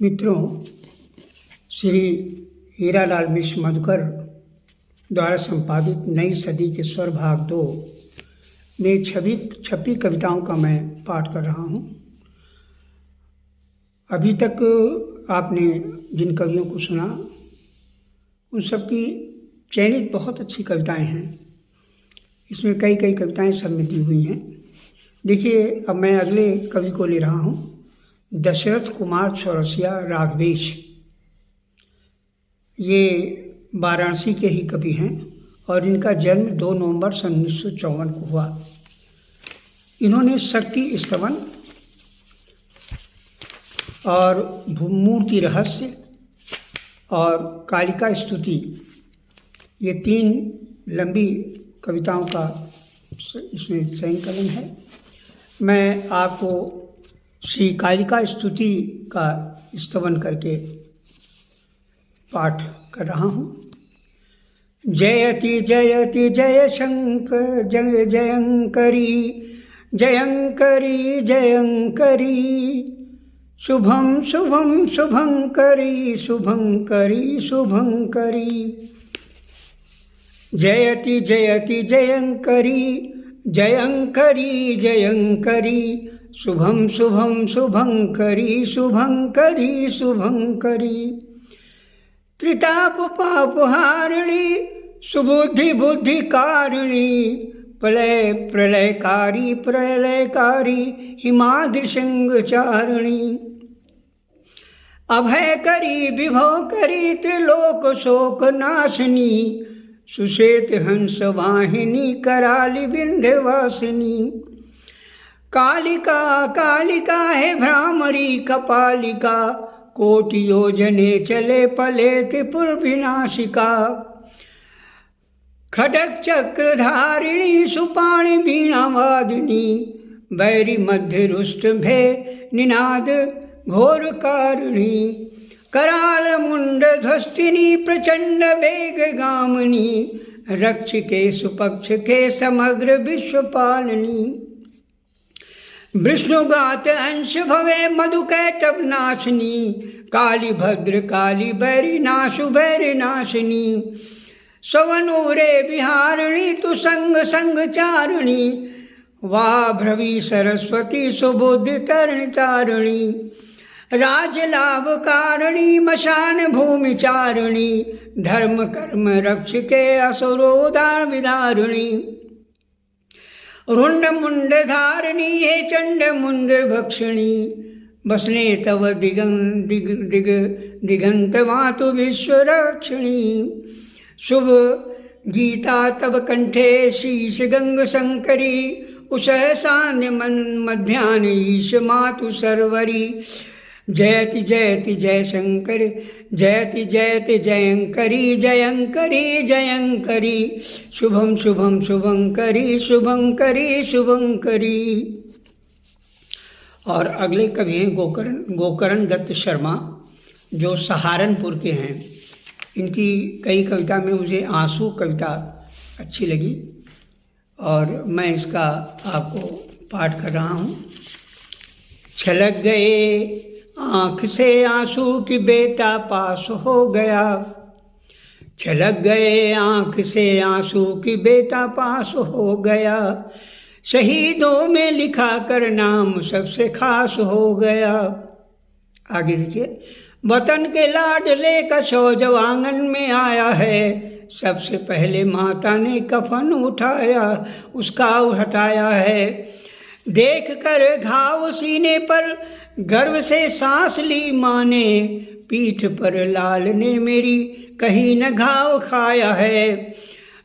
मित्रों, श्री हीरालाल मिश्र मधुकर द्वारा संपादित नई सदी के स्वर भाग 2 में छपी कविताओं का मैं पाठ कर रहा हूँ। अभी तक आपने जिन कवियों को सुना उन सब की चयनित बहुत अच्छी कविताएं हैं। इसमें कई कविताएं सब मिली हुई हैं। देखिए, अब मैं अगले कवि को ले रहा हूँ, दशरथ कुमार चौरसिया राघवेश। ये वाराणसी के ही कवि हैं और इनका जन्म 2 नवंबर सन 1954 को हुआ। इन्होंने शक्ति स्तवन और मूर्ति रहस्य और कालिका स्तुति, ये 3 लंबी कविताओं का इसमें संकलन है। मैं आपको श्री कालिका स्तुति का स्तवन करके पाठ कर रहा हूँ। जयति जयति जय शंकर जय जयंकरी जयंकरी जयंकरी, शुभम शुभम शुभंकरी शुभंकरी शुभंकरी। जयति जयति जयंकरी जयंकरी जयंकरी, शुभम शुभम शुभंकरी शुभंकरी शुभंकरी। त्रिताप पापहारिणी सुबुद्धि बुद्धि कारिणी, प्रलय प्रलयकारी प्रलयकारी हिमाद्रिशृंगचारिणी। अभय करी विभव करी त्रिलोक शोक नाशिनी, सुश्वेत हंस वाहिनी कराली विंध्यवासिनी। कालिका कालिका है भ्रामरी कपालिका, कोटि योजने चले पले त्रिपुर विनाशिका। खड्ग चक्र धारिणी सुपाणि वीणा वादिनी, बैरी मध्य रुष्ट भय निनाद घोर कारिणी। कराल मुंड ध्वस्तिनी प्रचंड वेग गामिनी, रक्ष के सुपक्ष के समग्र विश्व पालनी। विष्णुगात अंश भवे मधुकैटभ नाशिनी, काली भद्र काली बैरी नाशु बैरी नाशिनी। सवनूरे विहारिणी तु संग संग चारिणी, वाभ्रवी सरस्वती सुबुद्धि तरणि तारिणी। राजलाभ कारिणी मशान भूमि चारिणी, धर्म कर्म रक्ष के असुरोदार विदारिणी। रुंड मुंड धारिणी हे चंड मुंड भक्षिणी, बसने तव दिगंत मातु विश्व रक्षिणी। शुभ गीता तब कंठे शीश गंग शंकरी, उषः सांध्य मन मध्यान ईश मातु सर्वरी। जयति जयति जय शंकर जयति जयति जयंकरी जयंकरी जयंकरी, शुभम शुभम शुभंकरी शुभंकरी शुभंकरी। और अगले कवि हैं गोकर्ण दत्त शर्मा, जो सहारनपुर के हैं। इनकी कई कविता में मुझे आंसू कविता अच्छी लगी और मैं इसका आपको पाठ कर रहा हूँ। छलक गए आँख से आंसू कि बेटा पास हो गया, छलक गए आँख से आंसू कि बेटा पास हो गया। शहीदों में लिखा कर नाम सबसे खास हो गया। आगे देखिए, वतन के लाडले का शौज आंगन में आया है, सबसे पहले माता ने कफन उठाया उसका हटाया है। देख कर घाव सीने पर गर्व से सांस ली माँ ने, पीठ पर लाल ने मेरी कहीं न घाव खाया है।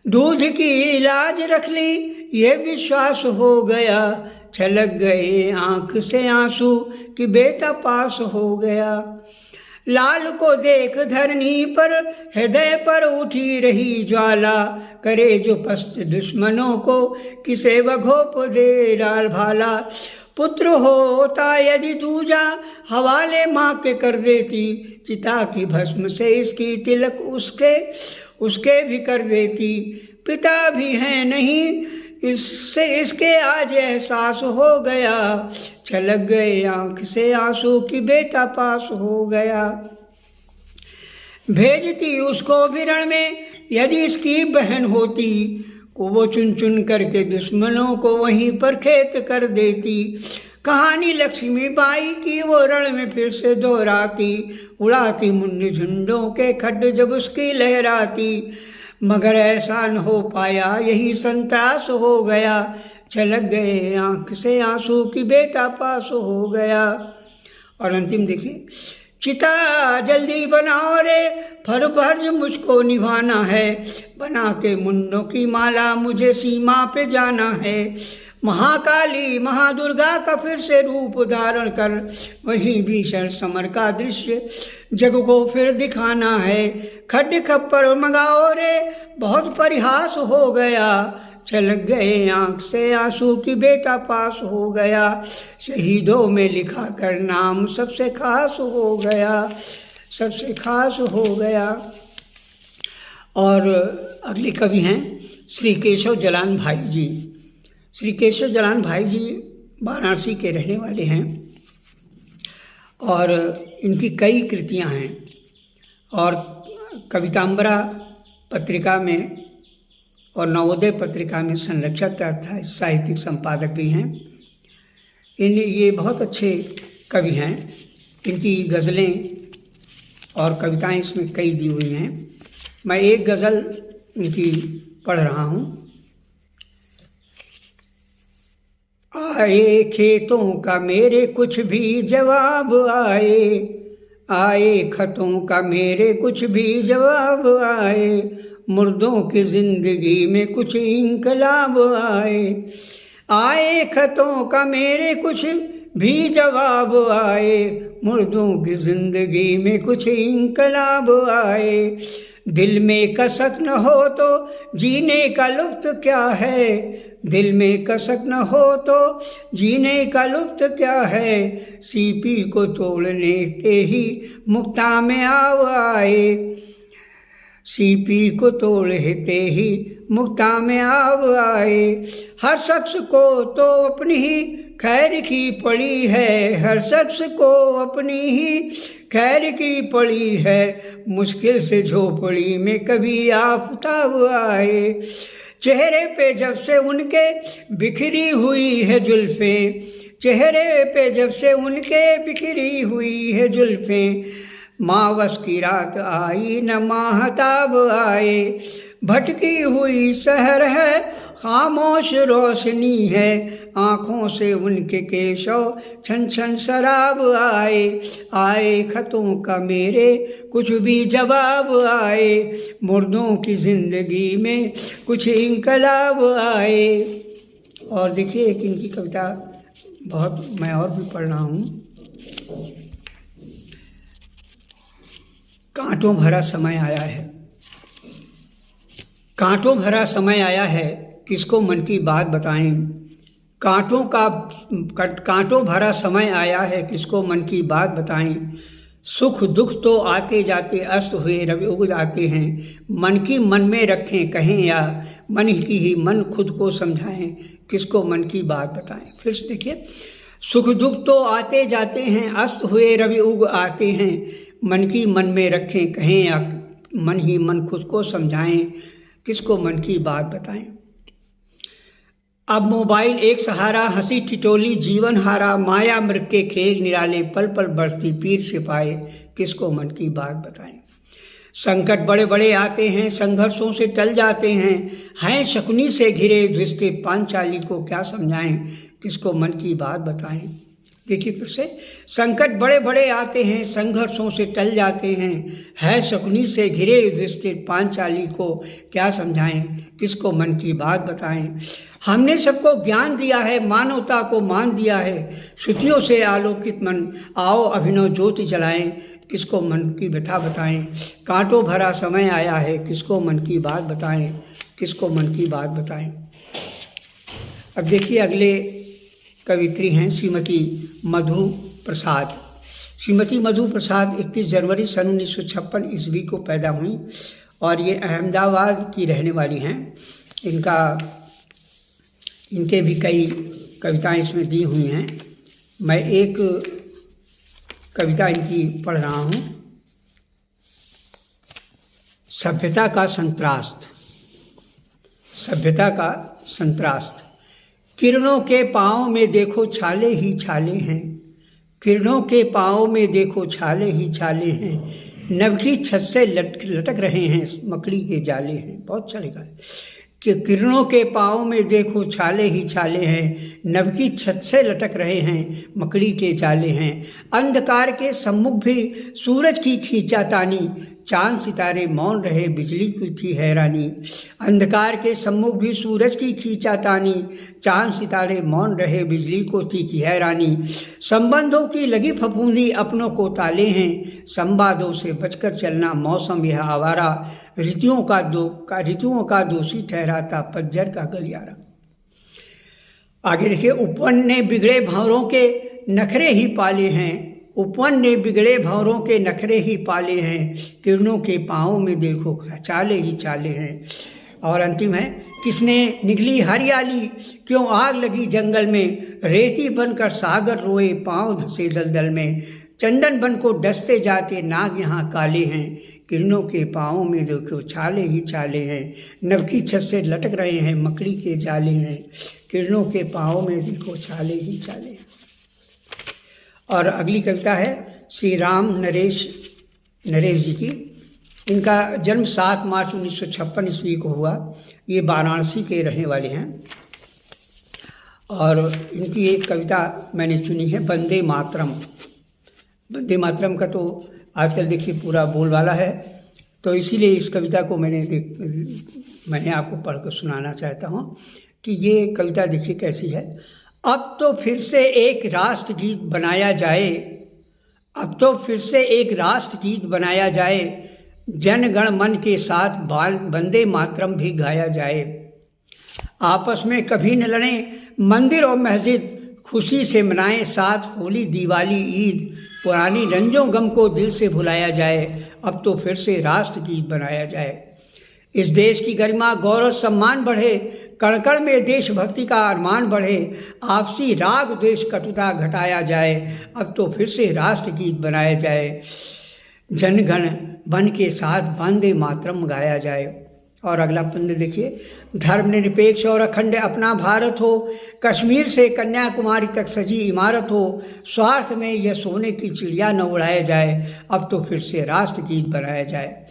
दूध की इलाज रख ली ये विश्वास हो गया, छलक गए आँख से आंसू कि बेटा पास हो गया। लाल को देख धरनी पर हृदय पर उठी रही ज्वाला, करे जो पस्त दुश्मनों को किसे वघोप दे डाल भाला। पुत्र होता यदि दूजा हवाले माँ के कर देती, चिता की भस्म से इसकी तिलक उसके भी कर देती। पिता भी है नहीं इससे इसके आज एहसास हो गया, छलक गए आँख से आंसू कि बेटा पास हो गया। भेजती उसको भी रण में यदि इसकी बहन होती, को वो चुन चुन करके दुश्मनों को वहीं पर खेत कर देती। कहानी लक्ष्मीबाई की वो रण में फिर से दोहराती, उड़ाती मुन्नी झुंडों के खड्ड जब उसकी लहराती। मगर ऐसा न हो पाया, यही संतरास हो गया, छलक गए आँख से आंसू कि बेटा पास हो गया। और अंतिम देखिए, चिता जल्दी बनाओ रे, फर्ज मुझको निभाना है, बना के मुंडों की माला मुझे सीमा पे जाना है। महाकाली महादुर्गा का फिर से रूप धारण कर वही भीषण समर का दृश्य जग को फिर दिखाना है। खड्ड खप्पर मंगाओ रे, बहुत परिहास हो गया, छलक गए आँख से आंसू कि बेटा पास हो गया। शहीदों में लिखा कर नाम सबसे खास हो गया, सबसे खास हो गया। और अगले कवि हैं श्री केशव जलान भाई जी। श्री केशव जलान भाई जी वाराणसी के रहने वाले हैं और इनकी कई कृतियां हैं और कवितांबरा पत्रिका में और नवोदय पत्रिका में संरक्षक तथा साहित्यिक संपादक भी हैं। ये बहुत अच्छे कवि हैं। इनकी गज़लें और कविताएं इसमें कई दी हुई हैं। मैं एक गज़ल इनकी पढ़ रहा हूँ। आए खेतों का मेरे कुछ भी जवाब आए, आए खतों का मेरे कुछ भी जवाब आए, मुर्दों की जिंदगी में कुछ इंकलाब आए। आए खतों का मेरे कुछ भी जवाब आए, मुर्दों की जिंदगी में कुछ इंकलाब आए। दिल में कसक न हो तो जीने का लुत्फ क्या है, दिल में कसक न हो तो जीने का लुत्फ क्या है। सीपी को तोड़ने के ही मुक्ता में आव आए, सीपी को तोड़ते ही मुक्ता में आव आए। हर शख्स को तो अपनी ही खैर की पड़ी है, हर शख्स को अपनी ही खैर की पड़ी है। मुश्किल से झोपड़ी में कभी आफताब आए, चेहरे पे जब से उनके बिखरी हुई है जुल्फ़ें, चेहरे पे जब से उनके बिखरी हुई है जुल्फ़ें। मावस की रात आई न माहताब आए, भटकी हुई शहर है खामोश रोशनी है, आँखों से उनके केशव छन छन शराब आए। आए खतों का मेरे कुछ भी जवाब आए, मुर्दों की ज़िंदगी में कुछ इंकलाब आए। और देखिए एक इनकी कविता बहुत मैं और भी पढ़ रहा हूँ। कांटों भरा समय आया है, कांटों भरा समय आया है, किसको मन की बात बताएं। कांटों भरा समय आया है, किसको मन की बात बताएं। सुख दुख तो आते जाते अस्त हुए रवि उग जाते हैं, मन की मन में रखें कहें या मन की ही मन खुद को समझाएं, किसको मन की बात बताएं। फिर से देखिए, सुख दुख तो आते जाते हैं, अस्त हुए रवि उग आते हैं, मन की मन में रखें कहें या मन ही मन खुद को समझाएं, किसको मन की बात बताएं। अब मोबाइल एक सहारा, हंसी ठिठोली जीवन हारा, माया मृग के खेल निराले, पल पल बढ़ती पीर छिपाए, किसको मन की बात बताएं। संकट बड़े बड़े आते हैं, संघर्षों से टल जाते हैं शकुनी से घिरे ध्वस्ते पांचाली को क्या समझाएं, किसको मन की बात बताएं। देखिए फिर से, संकट बड़े बड़े आते हैं, संघर्षों से टल जाते हैं शकुनी से घिरे युधिष्ठिर पांचाली को क्या समझाएं, किसको मन की बात बताएं। हमने सबको ज्ञान दिया है, मानवता को मान दिया है, श्रुतियों से आलोकित मन, आओ अभिनव ज्योति जलाएं, किसको मन की व्यथा बताएं। कांटों भरा समय आया है, किसको मन की बात बताएं, किसको मन की बात बताएं। अब देखिए अगले कवित्री हैं श्रीमती मधु प्रसाद। श्रीमती मधु प्रसाद 31 जनवरी सन 1956 ईस्वी को पैदा हुई और ये अहमदाबाद की रहने वाली हैं। इनका इनके भी कई कविताएं इसमें दी हुई हैं। मैं एक कविता इनकी पढ़ रहा हूँ। सभ्यता का संत्रास्त। सभ्यता का संत्रास्त। किरणों के पाँव में देखो छाले ही छाले हैं, किरणों के पाँव में देखो छाले ही छाले हैं, नभ की छत से लटक रहे हैं मकड़ी के जाले हैं। बहुत अच्छा लिखा है कि किरणों के पाँव में देखो छाले ही छाले हैं, नभ की छत से लटक रहे हैं मकड़ी के जाले हैं। अंधकार के सम्मुख भी सूरज की खींचातानी, चांद सितारे मौन रहे बिजली की थी हैरानी। अंधकार के सम्मुख भी सूरज की खींचातानी, चांद सितारे मौन रहे बिजली को थी की हैरानी। संबंधों की लगी फफूंदी अपनों को ताले हैं, संवादों से बचकर चलना मौसम यह आवारा। ऋतुओं का दोषी ठहराता पतझड़ का गलियारा। आगे देखिए, उपवन ने बिगड़े भंवरों के नखरे ही पाले हैं, उपवन ने बिगड़े भंवरों के नखरे ही पाले हैं, किरणों के पाँव में देखो चाले ही चाले हैं। और अंतिम है, किसने निकली हरियाली क्यों आग लगी जंगल में, रेती बनकर सागर रोए पाँव धंसे दलदल में। चंदन बन को डसते जाते नाग यहाँ काले हैं, किरणों के पाँव में देखो छाले ही छाले हैं, नभ की छत से लटक रहे हैं मकड़ी के जाले हैं, किरणों के पाँव में देखो छाले ही छाले हैं। और अगली कविता है श्री राम नरेश जी की। इनका जन्म 7 मार्च 1956 ईस्वी को हुआ। ये वाराणसी के रहने वाले हैं। और इनकी एक कविता मैंने चुनी है, वंदे मातरम। वंदे मातरम का तो आजकल देखिए पूरा बोलबाला है, तो इसीलिए इस कविता को मैंने आपको पढ़कर सुनाना चाहता हूँ कि ये कविता देखिए कैसी है। अब तो फिर से एक राष्ट्रगीत बनाया जाए, अब तो फिर से एक राष्ट्रगीत बनाया जाए, जन गण मन के साथ वंदे मातरम भी गाया जाए। आपस में कभी न लड़ें मंदिर और मस्जिद, खुशी से मनाएं साथ होली दिवाली ईद, पुरानी रंजों गम को दिल से भुलाया जाए, अब तो फिर से राष्ट्रगीत बनाया जाए। इस देश की गरिमा गौरव सम्मान बढ़े, कण कण में देशभक्ति का अरमान बढ़े, आपसी राग द्वेष कटुता घटाया जाए, अब तो फिर से राष्ट्रगीत बनाया जाए, जनगण मन के साथ वंदे मातरम गाया जाए। और अगला पंद्य देखिए, धर्मनिरपेक्ष और अखंड अपना भारत हो, कश्मीर से कन्याकुमारी तक सजी इमारत हो, स्वार्थ में यह सोने की चिड़िया न उड़ाया जाए, अब तो फिर से राष्ट्रगीत बनाया जाए।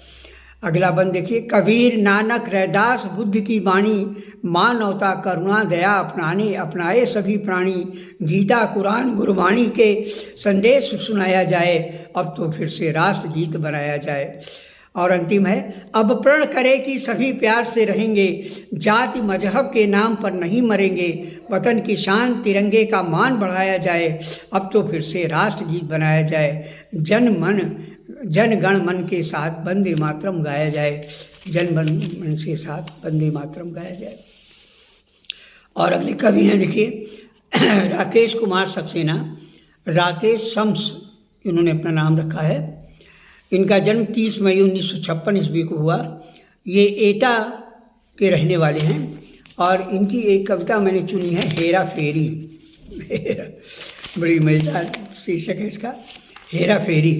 अगला बंद देखिए, कबीर नानक रैदास बुद्ध की वाणी, मानवता करुणा दया अपनाए सभी प्राणी, गीता कुरान गुरबाणी के संदेश सुनाया जाए, अब तो फिर से राष्ट्रगीत बनाया जाए। और अंतिम है, अब प्रण करे कि सभी प्यार से रहेंगे, जाति मजहब के नाम पर नहीं मरेंगे, वतन की शान तिरंगे का मान बढ़ाया जाए, अब तो फिर से राष्ट्रगीत बनाया जाए, जन गण मन के साथ वंदे मातरम गाया जाए, जन मन के साथ वंदे मातरम गाया जाए। और अगले कवि हैं देखिए, राकेश कुमार सक्सेना, राकेश शम्स इन्होंने अपना नाम रखा है। इनका जन्म 30 मई 1956 ईस्वी को हुआ। ये एटा के रहने वाले हैं। और इनकी एक कविता मैंने चुनी है, हेरा फेरी। बड़ी मजेदार शीर्षक है इसका, हेरा फेरी।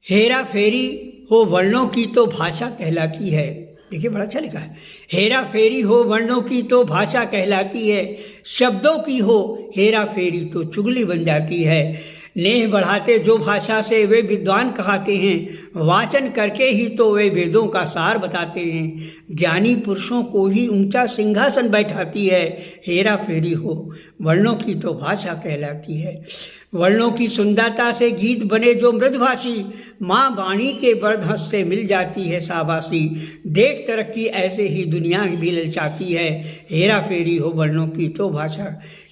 हेरा फेरी हो वर्णों की तो भाषा कहलाती है। देखिए बड़ा अच्छा लिखा है, हेरा फेरी हो वर्णों की तो भाषा कहलाती है, शब्दों की हो हेरा फेरी तो चुगली बन जाती है। नेह बढ़ाते जो भाषा से वे विद्वान कहते हैं, वाचन करके ही तो वे वेदों का सार बताते हैं। ज्ञानी पुरुषों को ही ऊंचा सिंहासन बैठाती है, हेरा फेरी हो वर्णों की तो भाषा कहलाती है। वर्णों की सुंदरता से गीत बने जो मृदभाषी, माँ वाणी के बरधस से मिल जाती है शाबाशी। देख तरक्की ऐसे ही दुनिया भी ललचाती है, हेरा फेरी हो वर्णों की तो भाषा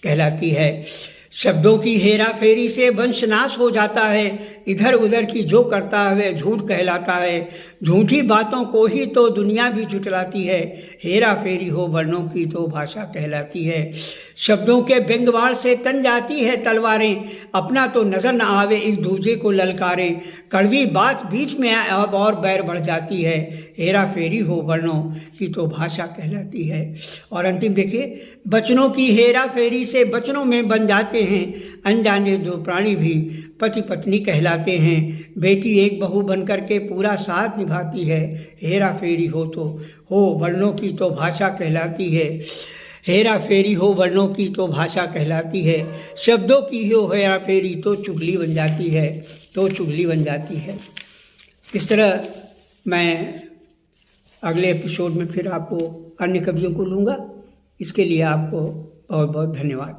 कहलाती है। शब्दों की हेरा फेरी से वंशनाश हो जाता है, इधर उधर की जो करता है वह झूठ कहलाता है। झूठी बातों को ही तो दुनिया भी झुठलाती है, हेरा फेरी हो वर्णों की तो भाषा कहलाती है। शब्दों के व्यंग्यवाड़ से तन जाती है तलवारें, अपना तो नज़र न आवे, एक दूसरे को ललकारें, कड़वी बात बीच में अब और बैर बढ़ जाती है, हेरा फेरी हो वर्णों की तो भाषा कहलाती है। और अंतिम देखिए, बचनों की हेरा फेरी से बचनों में बन जाते हैं, अनजाने दो प्राणी भी पति पत्नी कहलाते हैं। बेटी एक बहू बनकर के पूरा साथ निभाती है, हेरा फेरी हो वर्णों की तो भाषा कहलाती है। हेरा फेरी हो वर्णों की तो भाषा कहलाती है, शब्दों की हो हेरा फेरी तो चुगली बन जाती है, तो चुगली बन जाती है। इस तरह मैं अगले एपिसोड में फिर आपको अन्य कवियों को लूँगा। इसके लिए आपको बहुत बहुत धन्यवाद।